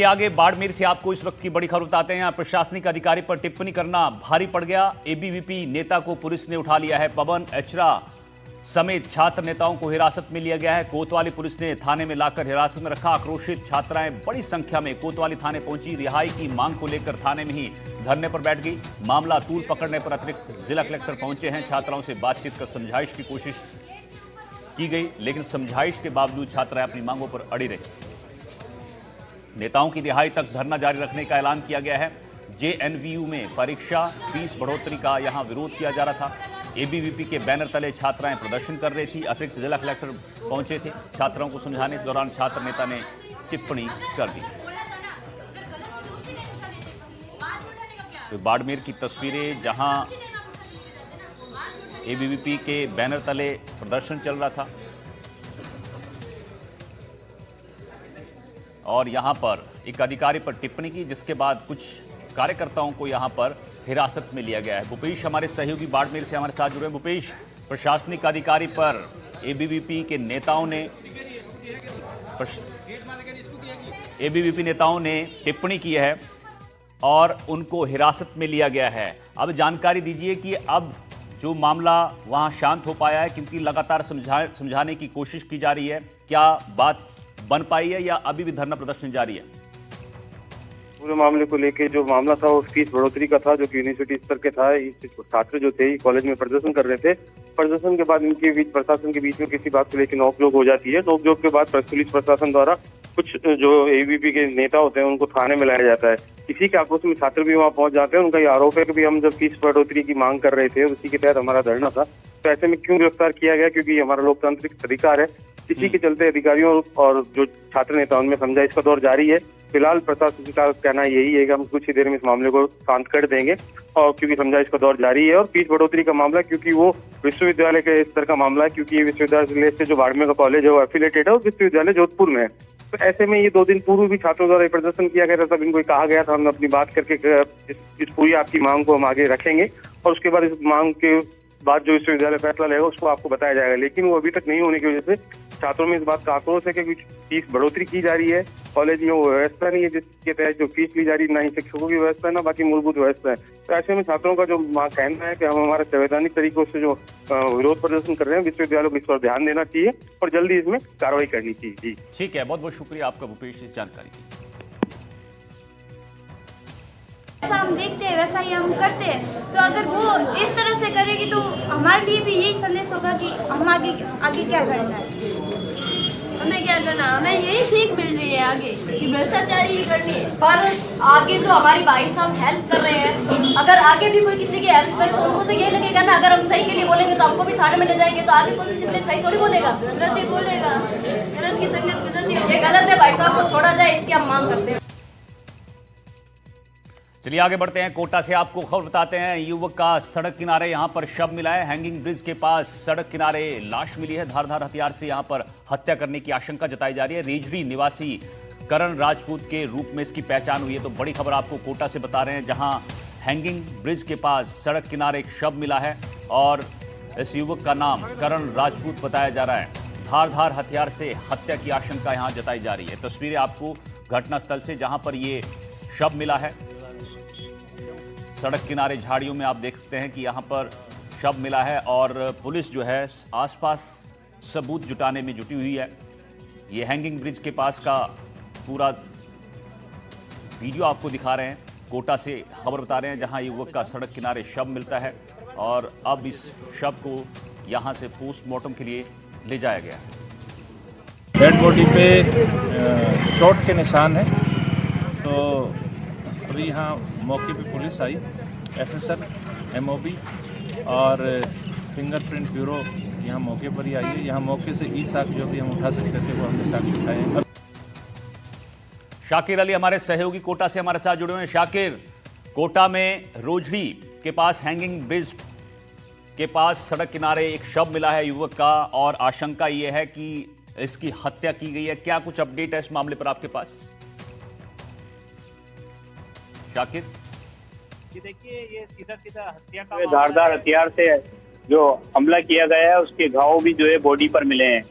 आगे बाड़मेर से आपको इस वक्त की बड़ी खबर बताते हैं। प्रशासनिक अधिकारी पर टिप्पणी करना भारी पड़ गया। एबीवीपी नेता को पुलिस ने उठा लिया है। पवन एचरा समेत छात्र नेताओं को हिरासत में लिया गया है। कोतवाली पुलिस ने थाने में लाकर हिरासत में रखा। आक्रोशित छात्राएं बड़ी संख्या में कोतवाली थाने पहुंची। रिहाई की मांग को लेकर थाने में ही धरने पर बैठ गई। मामला तूल पकड़ने पर अतिरिक्त जिला कलेक्टर पहुंचे हैं। छात्राओं से बातचीत कर समझाइश की कोशिश की गई, लेकिन समझाइश के बावजूद छात्राएं अपनी मांगों पर अड़ी रही। नेताओं की रिहाई तक धरना जारी रखने का ऐलान किया गया है। जेएनवीयू में परीक्षा फीस बढ़ोतरी का यहां विरोध किया जा रहा था। एबीवीपी के बैनर तले छात्राएं प्रदर्शन कर रही थी। अतिरिक्त जिला कलेक्टर पहुंचे थे छात्राओं को समझाने के दौरान छात्र नेता ने टिप्पणी कर दी। तो बाड़मेर की तस्वीरें जहां एबीवीपी के बैनर तले प्रदर्शन चल रहा था और यहां पर एक अधिकारी पर टिप्पणी की, जिसके बाद कुछ कार्यकर्ताओं को यहां पर हिरासत में लिया गया है। भूपेश हमारे सहयोगी बाड़मेर से हमारे साथ जुड़े हैं। भूपेश, प्रशासनिक अधिकारी पर एबीवीपी के नेताओं ने टिप्पणी की है और उनको हिरासत में लिया गया है। अब जानकारी दीजिए कि अब जो मामला वहां शांत हो पाया है, क्योंकि लगातार समझाने की कोशिश की जा रही है, क्या बात बन पाई है या अभी भी धरना प्रदर्शन जारी है? पूरे मामले को लेके जो मामला था वो फीस बढ़ोतरी का था, जो कि यूनिवर्सिटी स्तर के था। छात्र जो थे कॉलेज में प्रदर्शन कर रहे थे। प्रदर्शन के बाद इनके बीच प्रशासन के बीच में किसी बात को लेकर नोकझोंक हो जाती है। नोकझोंक के बाद पुलिस प्रशासन द्वारा कुछ जो एबीवीपी के नेता होते हैं उनको थाने में लाया जाता है। इसी के आक्रोश में छात्र भी वहां पहुंच जाते हैं। उनका ये आरोप है कि भी हम जब फीस बढ़ोतरी की मांग कर रहे थे, उसी के तहत हमारा धरना था, तो ऐसे में क्यों गिरफ्तार किया गया, क्योंकि हमारा लोकतांत्रिक अधिकार है। इसी के चलते अधिकारियों और जो छात्र नेता उनमें समझाइश का दौर जारी है। फिलहाल प्रशासन का कहना यही है कि हम कुछ ही देर में इस मामले को शांत कर देंगे, और क्योंकि समझाइश का दौर जारी है। और फीस बढ़ोतरी का मामला, क्योंकि वो विश्वविद्यालय के स्तर का मामला है, क्योंकि ये विश्वविद्यालय से जो बाड़मेर का कॉलेज है वो एफिलेटेड है और विश्वविद्यालय जोधपुर में है। तो ऐसे में ये 2 दिन पूर्व भी छात्रों द्वारा प्रदर्शन किया गया था। तब इनको कहा गया था हम अपनी बात करके इस पूरी आपकी मांग को हम आगे रखेंगे और उसके बाद इस मांग के बाद जो विश्वविद्यालय फैसला लेगा उसको आपको बताया जाएगा। लेकिन वो अभी तक नहीं होने की वजह से छात्रों में इस बात का आक्रोश है कि फीस बढ़ोतरी की जा रही है। कॉलेज में वो व्यवस्था नहीं है जिसके तहत जो फीस ली जा रही है, ना ही शिक्षकों की व्यवस्था है, ना बाकी मूलभूत व्यवस्था है। तो ऐसे में छात्रों का जो कहना है कि हम हमारे संवैधानिक तरीकों से जो विरोध प्रदर्शन कर रहे हैं, विश्वविद्यालय को इस पर ध्यान देना चाहिए और जल्दी इसमें कार्रवाई करनी चाहिए। जी ठीक है, बहुत बहुत शुक्रिया आपका भूपेश इस जानकारी की। ऐसा हम देखते हैं वैसा ही हम करते हैं। तो अगर वो इस तरह से करेगी तो हमारे लिए भी यही संदेश होगा कि हम आगे क्या करना है, हमें क्या करना, हमें यही सीख मिल रही है आगे कि भ्रष्टाचारी ही करनी है। पर आगे जो हमारी भाई साहब हेल्प कर रहे हैं, अगर आगे भी कोई किसी की हेल्प करे तो उनको तो ये लगेगा ना, अगर हम सही के लिए बोलेंगे तो हमको भी थाने में ले जाएंगे, तो आगे कोई किसी के लिए सही थोड़ी बोलेगा, गलत ही बोलेगा। गलत की संगत गलत ही होगी। ये गलत है, भाई साहब को छोड़ा जाए, इसकी हम मांग करते हैं। चलिए आगे बढ़ते हैं। कोटा से आपको खबर बताते हैं। युवक का सड़क किनारे यहां पर शव मिला है। हैंगिंग ब्रिज के पास सड़क किनारे लाश मिली है। धारदार हथियार से यहां पर हत्या करने की आशंका जताई जा रही है। रेजड़ी निवासी करण राजपूत के रूप में इसकी पहचान हुई है। तो बड़ी खबर आपको कोटा से बता रहे हैं, जहां हैंगिंग ब्रिज के पास सड़क किनारे एक शव मिला है और इस युवक का नाम करण राजपूत बताया जा रहा है। धारदार हथियार से हत्या की आशंका यहां जताई जा रही है। तस्वीरें आपको घटनास्थल से, जहां पर ये शव मिला है, सड़क किनारे झाड़ियों में आप देख सकते हैं कि यहां पर शव मिला है और पुलिस जो है आसपास सबूत जुटाने में जुटी हुई है। ये हैंगिंग ब्रिज के पास का पूरा वीडियो आपको दिखा रहे हैं। कोटा से खबर बता रहे हैं, जहां युवक का सड़क किनारे शव मिलता है और अब इस शव को यहां से पोस्टमार्टम के लिए ले जाया गया है। डेड बॉडी पे चोट के निशान है। तो अभी यहाँ मौके पे पुलिस आई, एफएसएल, एमओबी और फिंगरप्रिंट ब्यूरो यहाँ मौके पर ही आई है। यहाँ मौके से ई साक्ष्य जो भी हम उठा सकते थे वो हमने साक्ष्य उठाए हैं। शाकिर अली हमारे सहयोगी कोटा से हमारे साथ जुड़े हुए हैं। शाकिर, कोटा में रोजड़ी के पास हैंगिंग ब्रिज के पास सड़क किनारे एक शव मिला है युवक का और आशंका यह है कि इसकी हत्या की गई है। क्या कुछ अपडेट है इस मामले पर आपके पास? शाकिर, देखिए ये सीधा हत्या का धारदार हथियार से जो हमला किया गया है उसके घाव भी जो है बॉडी पर मिले हैं।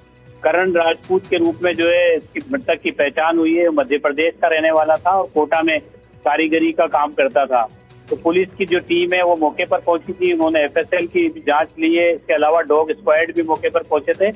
करण राजपूत के रूप में जो है इसकी मृतक की पहचान हुई है। मध्य प्रदेश का रहने वाला था और कोटा में कारीगरी का काम करता था। तो पुलिस की जो टीम है वो मौके पर पहुंची थी, उन्होंने एफएसएल की जांच ली है। इसके अलावा डॉग स्क्वाड भी मौके पर पहुंचे थे।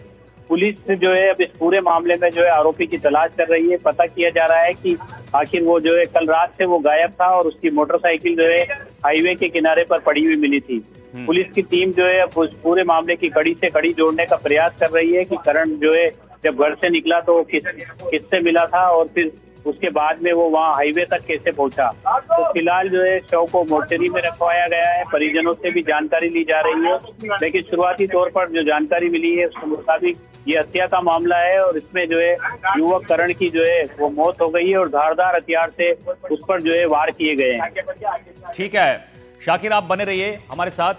पुलिस जो है अब इस पूरे मामले में जो है आरोपी की तलाश कर रही है। पता किया जा रहा है कि आखिर वो जो है कल रात से वो गायब था और उसकी मोटरसाइकिल जो है हाईवे के किनारे पर पड़ी हुई मिली थी। पुलिस की टीम जो है अब उस पूरे मामले की कड़ी से कड़ी जोड़ने का प्रयास कर रही है कि करण जो है जब घर से निकला तो किससे मिला था और फिर उसके बाद में वो वहाँ हाईवे तक कैसे पहुंचा। तो फिलहाल जो है शव को मोर्चरी में रखवाया गया है। परिजनों से भी जानकारी ली जा रही है, लेकिन शुरुआती तौर पर जो जानकारी मिली है उसके मुताबिक ये हत्या का मामला है और इसमें जो है युवक करण की जो है वो मौत हो गई है और धारदार हथियार से उस पर जो है वार किए गए हैं। ठीक है शाकिर, आप बने रहिए हमारे साथ।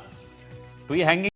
तो ये हैंगिंग